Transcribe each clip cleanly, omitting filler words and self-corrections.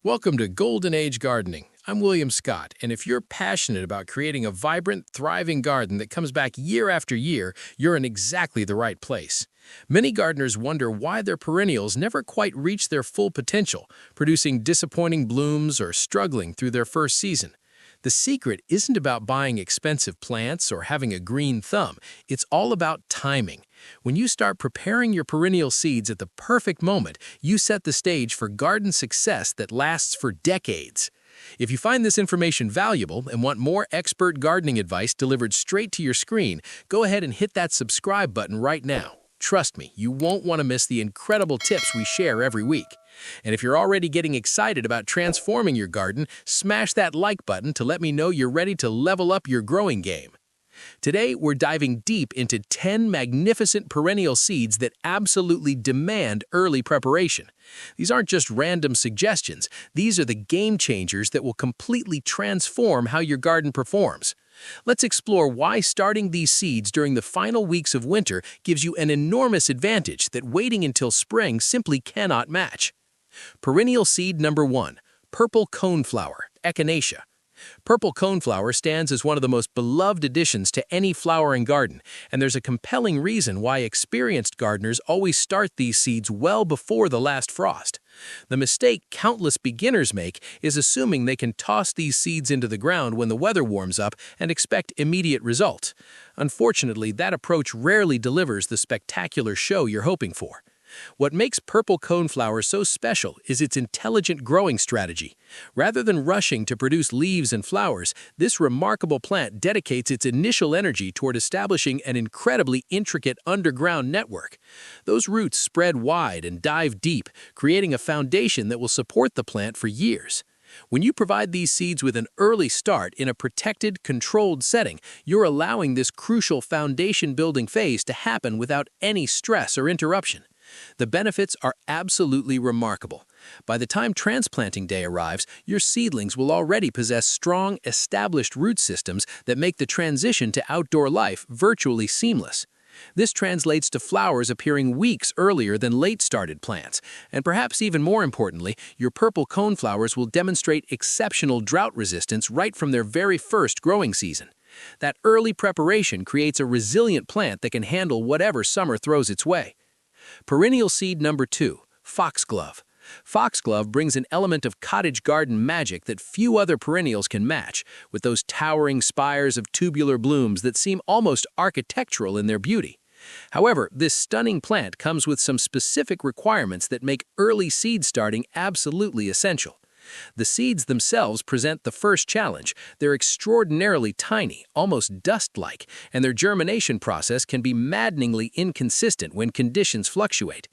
Welcome to Golden Age Gardening. I'm William Scott, and if you're passionate about creating a vibrant, thriving garden that comes back year after year, you're in exactly the right place. Many gardeners wonder why their perennials never quite reach their full potential, producing disappointing blooms or struggling through their first season. The secret isn't about buying expensive plants or having a green thumb. It's all about timing. When you start preparing your perennial seeds at the perfect moment, you set the stage for garden success that lasts for decades. If you find this information valuable and want more expert gardening advice delivered straight to your screen, go ahead and hit that subscribe button right now. Trust me, you won't want to miss the incredible tips we share every week. And if you're already getting excited about transforming your garden, smash that like button to let me know you're ready to level up your growing game. Today, we're diving deep into 10 magnificent perennial seeds that absolutely demand early preparation. These aren't just random suggestions. These are the game changers that will completely transform how your garden performs. Let's explore why starting these seeds during the final weeks of winter gives you an enormous advantage that waiting until spring simply cannot match. Perennial seed number 1, purple coneflower, echinacea. Purple coneflower stands as one of the most beloved additions to any flowering garden, and there's a compelling reason why experienced gardeners always start these seeds well before the last frost. The mistake countless beginners make is assuming they can toss these seeds into the ground when the weather warms up and expect immediate results. Unfortunately, that approach rarely delivers the spectacular show you're hoping for. What makes purple coneflower so special is its intelligent growing strategy. Rather than rushing to produce leaves and flowers, this remarkable plant dedicates its initial energy toward establishing an incredibly intricate underground network. Those roots spread wide and dive deep, creating a foundation that will support the plant for years. When you provide these seeds with an early start in a protected, controlled setting, you're allowing this crucial foundation-building phase to happen without any stress or interruption. The benefits are absolutely remarkable. By the time transplanting day arrives, your seedlings will already possess strong, established root systems that make the transition to outdoor life virtually seamless. This translates to flowers appearing weeks earlier than late-started plants, and perhaps even more importantly, your purple coneflowers will demonstrate exceptional drought resistance right from their very first growing season. That early preparation creates a resilient plant that can handle whatever summer throws its way. Perennial seed number 2, Foxglove. Foxglove brings an element of cottage garden magic that few other perennials can match, with those towering spires of tubular blooms that seem almost architectural in their beauty. However, this stunning plant comes with some specific requirements that make early seed starting absolutely essential. The seeds themselves present the first challenge. They're extraordinarily tiny, almost dust-like, and their germination process can be maddeningly inconsistent when conditions fluctuate.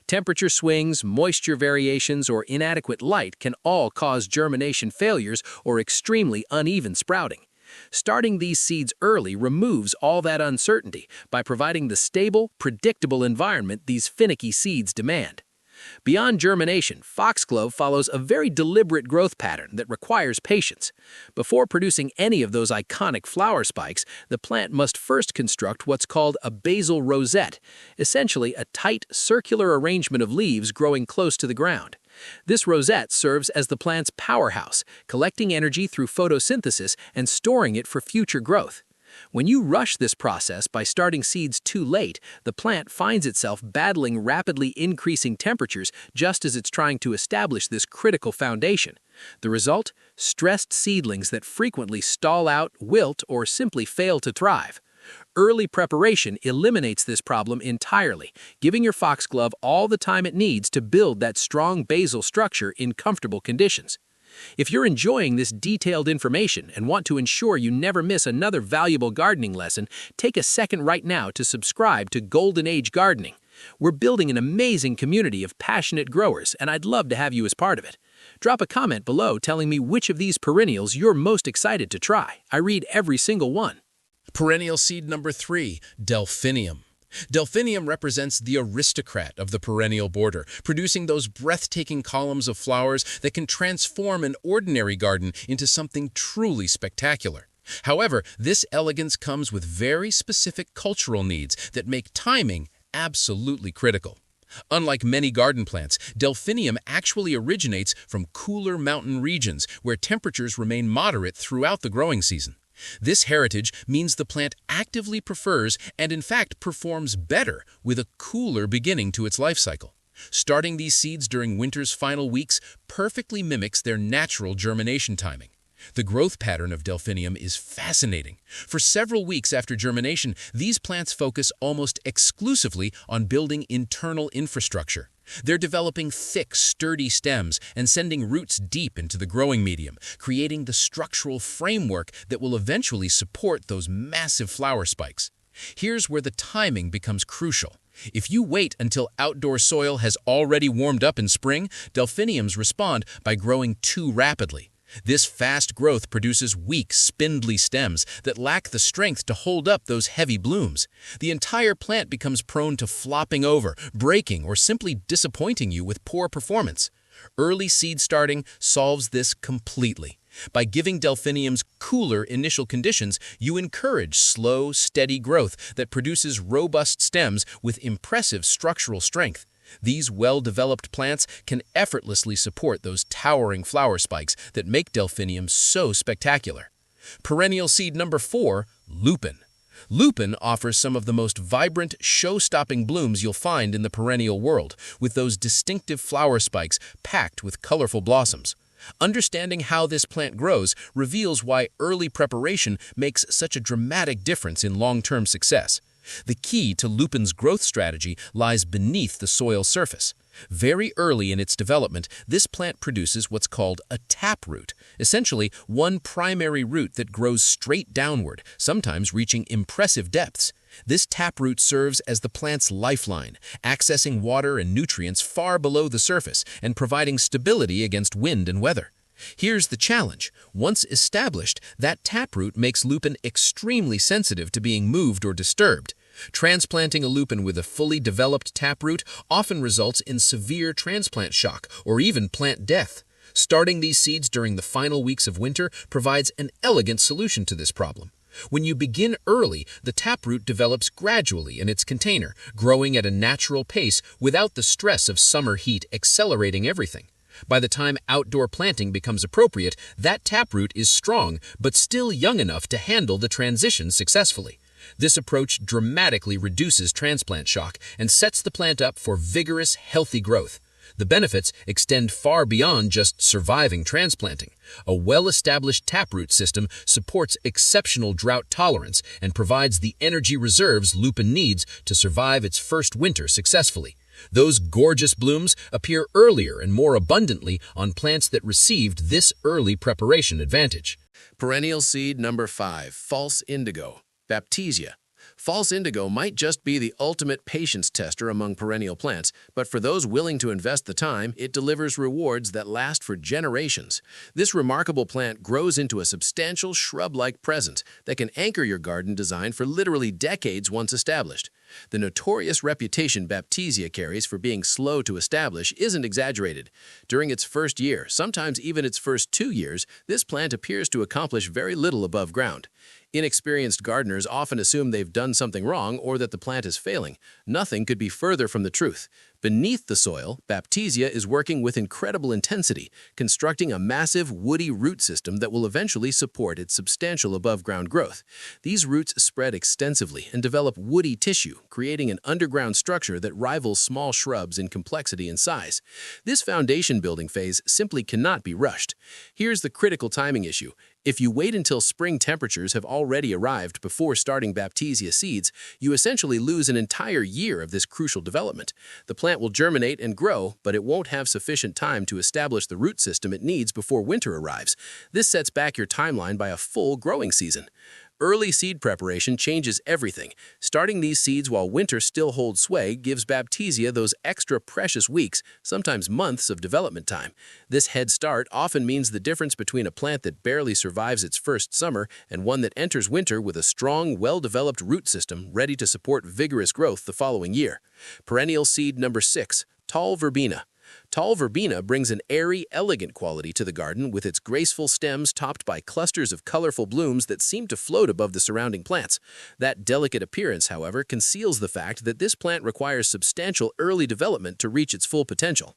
Temperature swings, moisture variations, or inadequate light can all cause germination failures or extremely uneven sprouting. Starting these seeds early removes all that uncertainty by providing the stable, predictable environment these finicky seeds demand. Beyond germination, Foxglove follows a very deliberate growth pattern that requires patience. Before producing any of those iconic flower spikes, the plant must first construct what's called a basal rosette, essentially a tight, circular arrangement of leaves growing close to the ground. This rosette serves as the plant's powerhouse, collecting energy through photosynthesis and storing it for future growth. When you rush this process by starting seeds too late, the plant finds itself battling rapidly increasing temperatures just as it's trying to establish this critical foundation. The result? Stressed seedlings that frequently stall out, wilt, or simply fail to thrive. Early preparation eliminates this problem entirely, giving your foxglove all the time it needs to build that strong basal structure in comfortable conditions. If you're enjoying this detailed information and want to ensure you never miss another valuable gardening lesson, take a second right now to subscribe to Golden Age Gardening. We're building an amazing community of passionate growers, and I'd love to have you as part of it. Drop a comment below telling me which of these perennials you're most excited to try. I read every single one. Perennial seed number 3, delphinium. Delphinium represents the aristocrat of the perennial border, producing those breathtaking columns of flowers that can transform an ordinary garden into something truly spectacular. However, this elegance comes with very specific cultural needs that make timing absolutely critical. Unlike many garden plants, delphinium actually originates from cooler mountain regions where temperatures remain moderate throughout the growing season. This heritage means the plant actively prefers and in fact performs better with a cooler beginning to its life cycle. Starting these seeds during winter's final weeks perfectly mimics their natural germination timing. The growth pattern of delphinium is fascinating. For several weeks after germination, these plants focus almost exclusively on building internal infrastructure. They're developing thick, sturdy stems and sending roots deep into the growing medium, creating the structural framework that will eventually support those massive flower spikes. Here's where the timing becomes crucial. If you wait until outdoor soil has already warmed up in spring, delphiniums respond by growing too rapidly. This fast growth produces weak, spindly stems that lack the strength to hold up those heavy blooms. The entire plant becomes prone to flopping over, breaking, or simply disappointing you with poor performance. Early seed starting solves this completely. By giving delphiniums cooler initial conditions, you encourage slow, steady growth that produces robust stems with impressive structural strength. These well-developed plants can effortlessly support those towering flower spikes that make delphinium so spectacular. Perennial seed number 4, Lupin. Lupin offers some of the most vibrant, show-stopping blooms you'll find in the perennial world, with those distinctive flower spikes packed with colorful blossoms. Understanding how this plant grows reveals why early preparation makes such a dramatic difference in long-term success. The key to Lupin's growth strategy lies beneath the soil surface. Very early in its development, this plant produces what's called a taproot, essentially one primary root that grows straight downward, sometimes reaching impressive depths. This taproot serves as the plant's lifeline, accessing water and nutrients far below the surface and providing stability against wind and weather. Here's the challenge. Once established, that taproot makes lupin extremely sensitive to being moved or disturbed. Transplanting a lupin with a fully developed taproot often results in severe transplant shock or even plant death. Starting these seeds during the final weeks of winter provides an elegant solution to this problem. When you begin early, the taproot develops gradually in its container, growing at a natural pace without the stress of summer heat accelerating everything. By the time outdoor planting becomes appropriate, that taproot is strong but still young enough to handle the transition successfully. This approach dramatically reduces transplant shock and sets the plant up for vigorous, healthy growth. The benefits extend far beyond just surviving transplanting. A well-established taproot system supports exceptional drought tolerance and provides the energy reserves lupin needs to survive its first winter successfully. Those gorgeous blooms appear earlier and more abundantly on plants that received this early preparation advantage. Perennial seed number 5, false indigo, Baptisia. False indigo might just be the ultimate patience tester among perennial plants, but for those willing to invest the time, it delivers rewards that last for generations. This remarkable plant grows into a substantial shrub-like presence that can anchor your garden design for literally decades once established. The notorious reputation Baptisia carries for being slow to establish isn't exaggerated. During its first year, sometimes even its first 2 years, this plant appears to accomplish very little above ground. Inexperienced gardeners often assume they've done something wrong or that the plant is failing. Nothing could be further from the truth. Beneath the soil, Baptisia is working with incredible intensity, constructing a massive, woody root system that will eventually support its substantial above-ground growth. These roots spread extensively and develop woody tissue, creating an underground structure that rivals small shrubs in complexity and size. This foundation-building phase simply cannot be rushed. Here's the critical timing issue. If you wait until spring temperatures have already arrived before starting Baptisia seeds, you essentially lose an entire year of this crucial development. The plant will germinate and grow, but it won't have sufficient time to establish the root system it needs before winter arrives. This sets back your timeline by a full growing season. Early seed preparation changes everything. Starting these seeds while winter still holds sway gives Baptisia those extra precious weeks, sometimes months of development time. This head start often means the difference between a plant that barely survives its first summer and one that enters winter with a strong, well-developed root system ready to support vigorous growth the following year. Perennial seed number 6, tall verbena. Tall verbena brings an airy, elegant quality to the garden with its graceful stems topped by clusters of colorful blooms that seem to float above the surrounding plants. That delicate appearance, however, conceals the fact that this plant requires substantial early development to reach its full potential.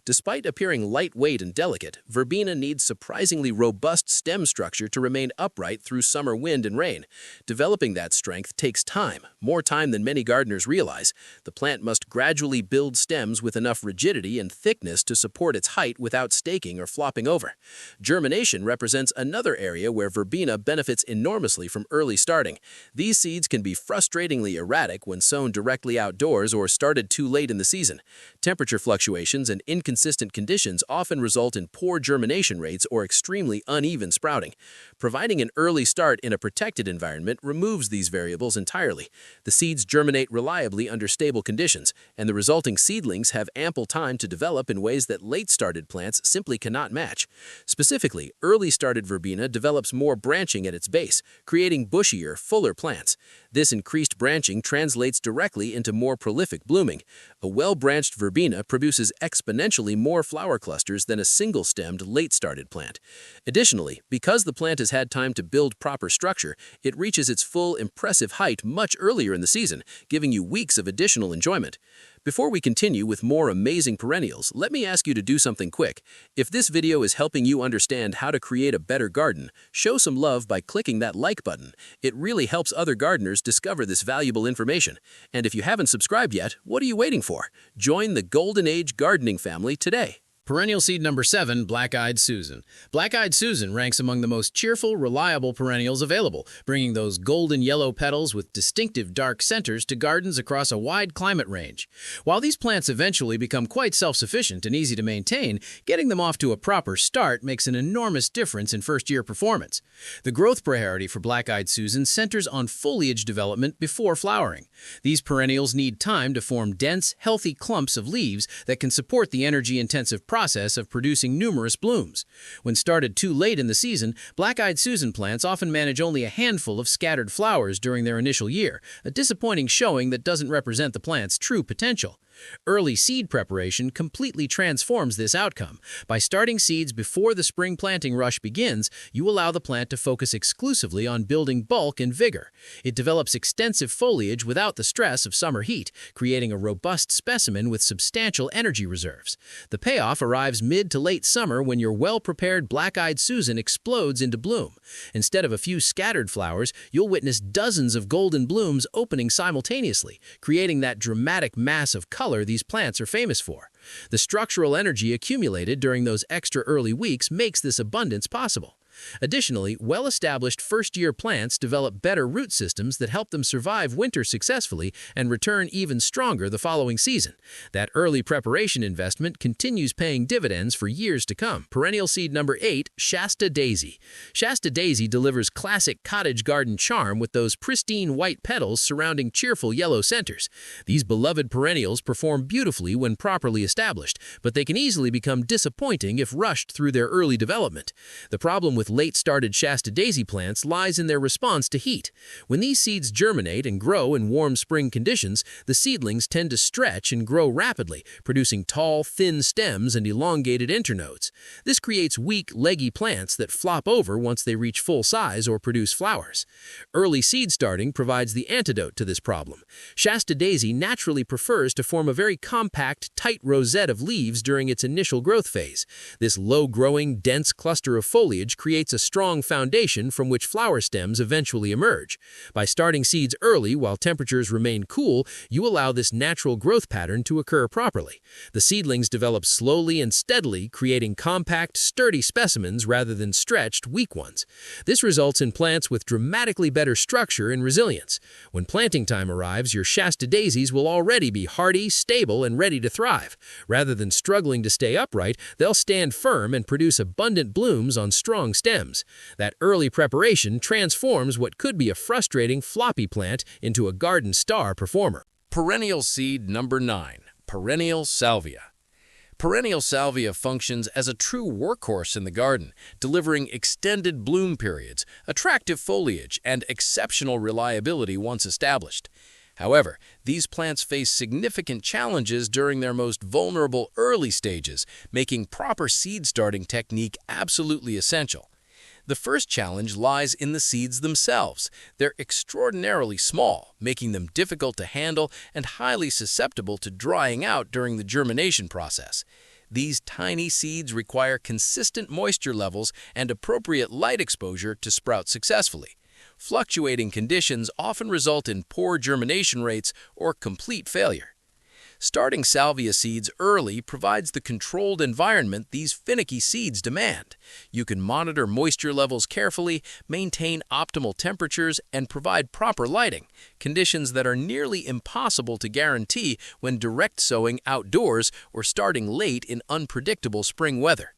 Despite appearing lightweight and delicate, verbena needs surprisingly robust stem structure to remain upright through summer wind and rain. Developing that strength takes time, more time than many gardeners realize. The plant must gradually build stems with enough rigidity and thickness to support its height without staking or flopping over. Germination represents another area where verbena benefits enormously from early starting. These seeds can be frustratingly erratic when sown directly outdoors or started too late in the season. Temperature fluctuations and inconsistent conditions often result in poor germination rates or extremely uneven sprouting. Providing an early start in a protected environment removes these variables entirely. The seeds germinate reliably under stable conditions, and the resulting seedlings have ample time to develop in ways that late-started plants simply cannot match. Specifically, early-started verbena develops more branching at its base, creating bushier, fuller plants. This increased branching translates directly into more prolific blooming. A well-branched verbena produces exponentially more flower clusters than a single-stemmed, late-started plant. Additionally, because the plant has had time to build proper structure, it reaches its full, impressive height much earlier in the season, giving you weeks of additional enjoyment. Before we continue with more amazing perennials, let me ask you to do something quick. If this video is helping you understand how to create a better garden, show some love by clicking that like button. It really helps other gardeners discover this valuable information. And if you haven't subscribed yet, what are you waiting for? Join the Golden Age gardening family today. Perennial seed number 7, Black-Eyed Susan. Black-Eyed Susan ranks among the most cheerful, reliable perennials available, bringing those golden yellow petals with distinctive dark centers to gardens across a wide climate range. While these plants eventually become quite self-sufficient and easy to maintain, getting them off to a proper start makes an enormous difference in first-year performance. The growth priority for Black-Eyed Susan centers on foliage development before flowering. These perennials need time to form dense, healthy clumps of leaves that can support the energy-intensive process of producing numerous blooms. When started too late in the season, Black-Eyed Susan plants often manage only a handful of scattered flowers during their initial year, a disappointing showing that doesn't represent the plant's true potential. Early seed preparation completely transforms this outcome. By starting seeds before the spring planting rush begins, you allow the plant to focus exclusively on building bulk and vigor. It develops extensive foliage without the stress of summer heat, creating a robust specimen with substantial energy reserves. The payoff arrives mid to late summer when your well-prepared Black-Eyed Susan explodes into bloom. Instead of a few scattered flowers, you'll witness dozens of golden blooms opening simultaneously, creating that dramatic mass of color these plants are famous for. The structural energy accumulated during those extra early weeks makes this abundance possible. Additionally, well-established first-year plants develop better root systems that help them survive winter successfully and return even stronger the following season. That early preparation investment continues paying dividends for years to come. Perennial seed number 8, Shasta Daisy. Shasta Daisy delivers classic cottage garden charm with those pristine white petals surrounding cheerful yellow centers. These beloved perennials perform beautifully when properly established, but they can easily become disappointing if rushed through their early development. The problem with late-started Shasta Daisy plants lies in their response to heat. When these seeds germinate and grow in warm spring conditions, the seedlings tend to stretch and grow rapidly, producing tall, thin stems and elongated internodes. This creates weak, leggy plants that flop over once they reach full size or produce flowers. Early seed starting provides the antidote to this problem. Shasta Daisy naturally prefers to form a very compact, tight rosette of leaves during its initial growth phase. This low-growing, dense cluster of foliage creates a strong foundation from which flower stems eventually emerge. By starting seeds early while temperatures remain cool, you allow this natural growth pattern to occur properly. The seedlings develop slowly and steadily, creating compact, sturdy specimens rather than stretched, weak ones. This results in plants with dramatically better structure and resilience. When planting time arrives, your Shasta Daisies will already be hardy, stable, and ready to thrive. Rather than struggling to stay upright, they'll stand firm and produce abundant blooms on strong stems. That early preparation transforms what could be a frustrating, floppy plant into a garden star performer. Perennial seed number 9, perennial salvia. Perennial salvia functions as a true workhorse in the garden, delivering extended bloom periods, attractive foliage, and exceptional reliability once established. However, these plants face significant challenges during their most vulnerable early stages, making proper seed starting technique absolutely essential. The first challenge lies in the seeds themselves. They're extraordinarily small, making them difficult to handle and highly susceptible to drying out during the germination process. These tiny seeds require consistent moisture levels and appropriate light exposure to sprout successfully. Fluctuating conditions often result in poor germination rates or complete failure. Starting salvia seeds early provides the controlled environment these finicky seeds demand. You can monitor moisture levels carefully, maintain optimal temperatures, and provide proper lighting, conditions that are nearly impossible to guarantee when direct sowing outdoors or starting late in unpredictable spring weather.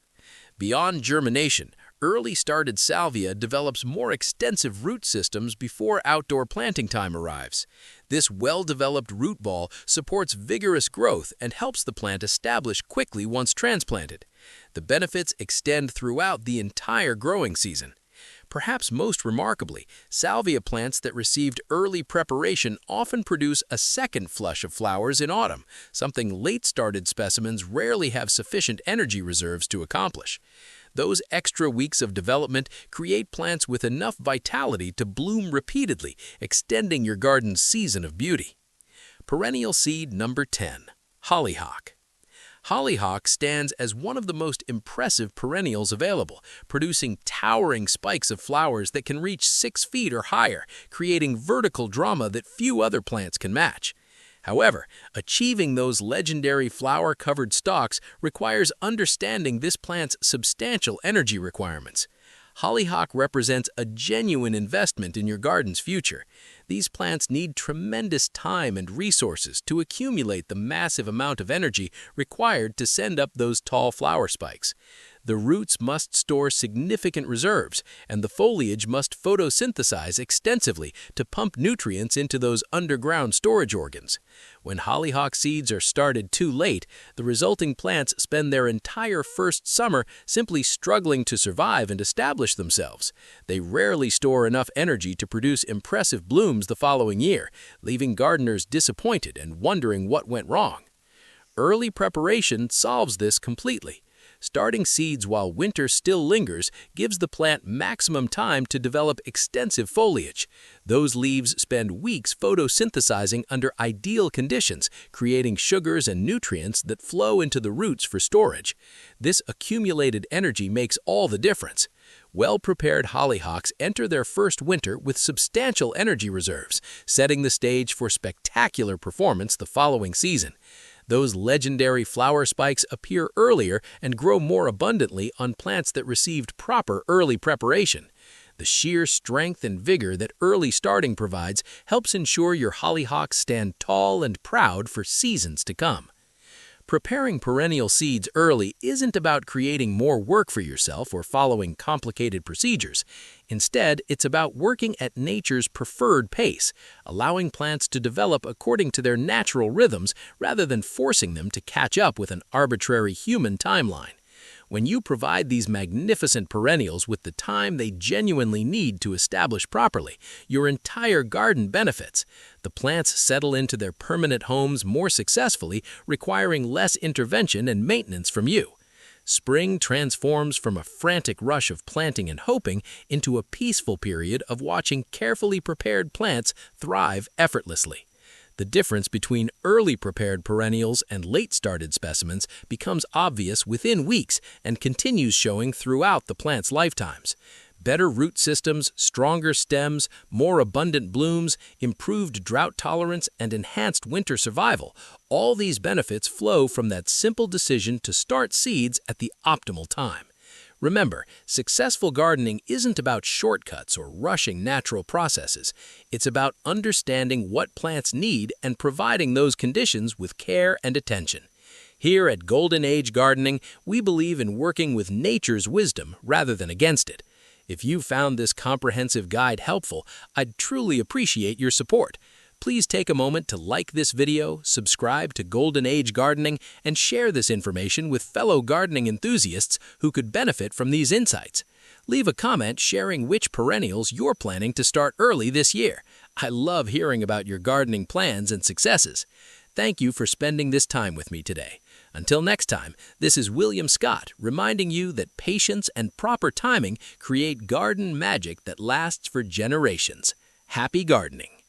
Beyond germination, early started salvia develops more extensive root systems before outdoor planting time arrives. This well-developed root ball supports vigorous growth and helps the plant establish quickly once transplanted. The benefits extend throughout the entire growing season. Perhaps most remarkably, salvia plants that received early preparation often produce a second flush of flowers in autumn, something late-started specimens rarely have sufficient energy reserves to accomplish. Those extra weeks of development create plants with enough vitality to bloom repeatedly, extending your garden's season of beauty. Perennial seed number 10, hollyhock. Hollyhock stands as one of the most impressive perennials available, producing towering spikes of flowers that can reach 6 feet or higher, creating vertical drama that few other plants can match. However, achieving those legendary flower-covered stalks requires understanding this plant's substantial energy requirements. Hollyhock represents a genuine investment in your garden's future. These plants need tremendous time and resources to accumulate the massive amount of energy required to send up those tall flower spikes. The roots must store significant reserves, and the foliage must photosynthesize extensively to pump nutrients into those underground storage organs. When hollyhock seeds are started too late, the resulting plants spend their entire first summer simply struggling to survive and establish themselves. They rarely store enough energy to produce impressive blooms the following year, leaving gardeners disappointed and wondering what went wrong. Early preparation solves this completely. Starting seeds while winter still lingers gives the plant maximum time to develop extensive foliage. Those leaves spend weeks photosynthesizing under ideal conditions, creating sugars and nutrients that flow into the roots for storage. This accumulated energy makes all the difference. Well-prepared hollyhocks enter their first winter with substantial energy reserves, setting the stage for spectacular performance the following season. Those legendary flower spikes appear earlier and grow more abundantly on plants that received proper early preparation. The sheer strength and vigor that early starting provides helps ensure your hollyhocks stand tall and proud for seasons to come. Preparing perennial seeds early isn't about creating more work for yourself or following complicated procedures. Instead, it's about working at nature's preferred pace, allowing plants to develop according to their natural rhythms rather than forcing them to catch up with an arbitrary human timeline. When you provide these magnificent perennials with the time they genuinely need to establish properly, your entire garden benefits. The plants settle into their permanent homes more successfully, requiring less intervention and maintenance from you. Spring transforms from a frantic rush of planting and hoping into a peaceful period of watching carefully prepared plants thrive effortlessly. The difference between early prepared perennials and late-started specimens becomes obvious within weeks and continues showing throughout the plant's lifetimes. Better root systems, stronger stems, more abundant blooms, improved drought tolerance, and enhanced winter survival – all these benefits flow from that simple decision to start seeds at the optimal time. Remember, successful gardening isn't about shortcuts or rushing natural processes. It's about understanding what plants need and providing those conditions with care and attention. Here at Golden Age Gardening, we believe in working with nature's wisdom rather than against it. If you found this comprehensive guide helpful, I'd truly appreciate your support. Please take a moment to like this video, subscribe to Golden Age Gardening, and share this information with fellow gardening enthusiasts who could benefit from these insights. Leave a comment sharing which perennials you're planning to start early this year. I love hearing about your gardening plans and successes. Thank you for spending this time with me today. Until next time, this is William Scott reminding you that patience and proper timing create garden magic that lasts for generations. Happy gardening!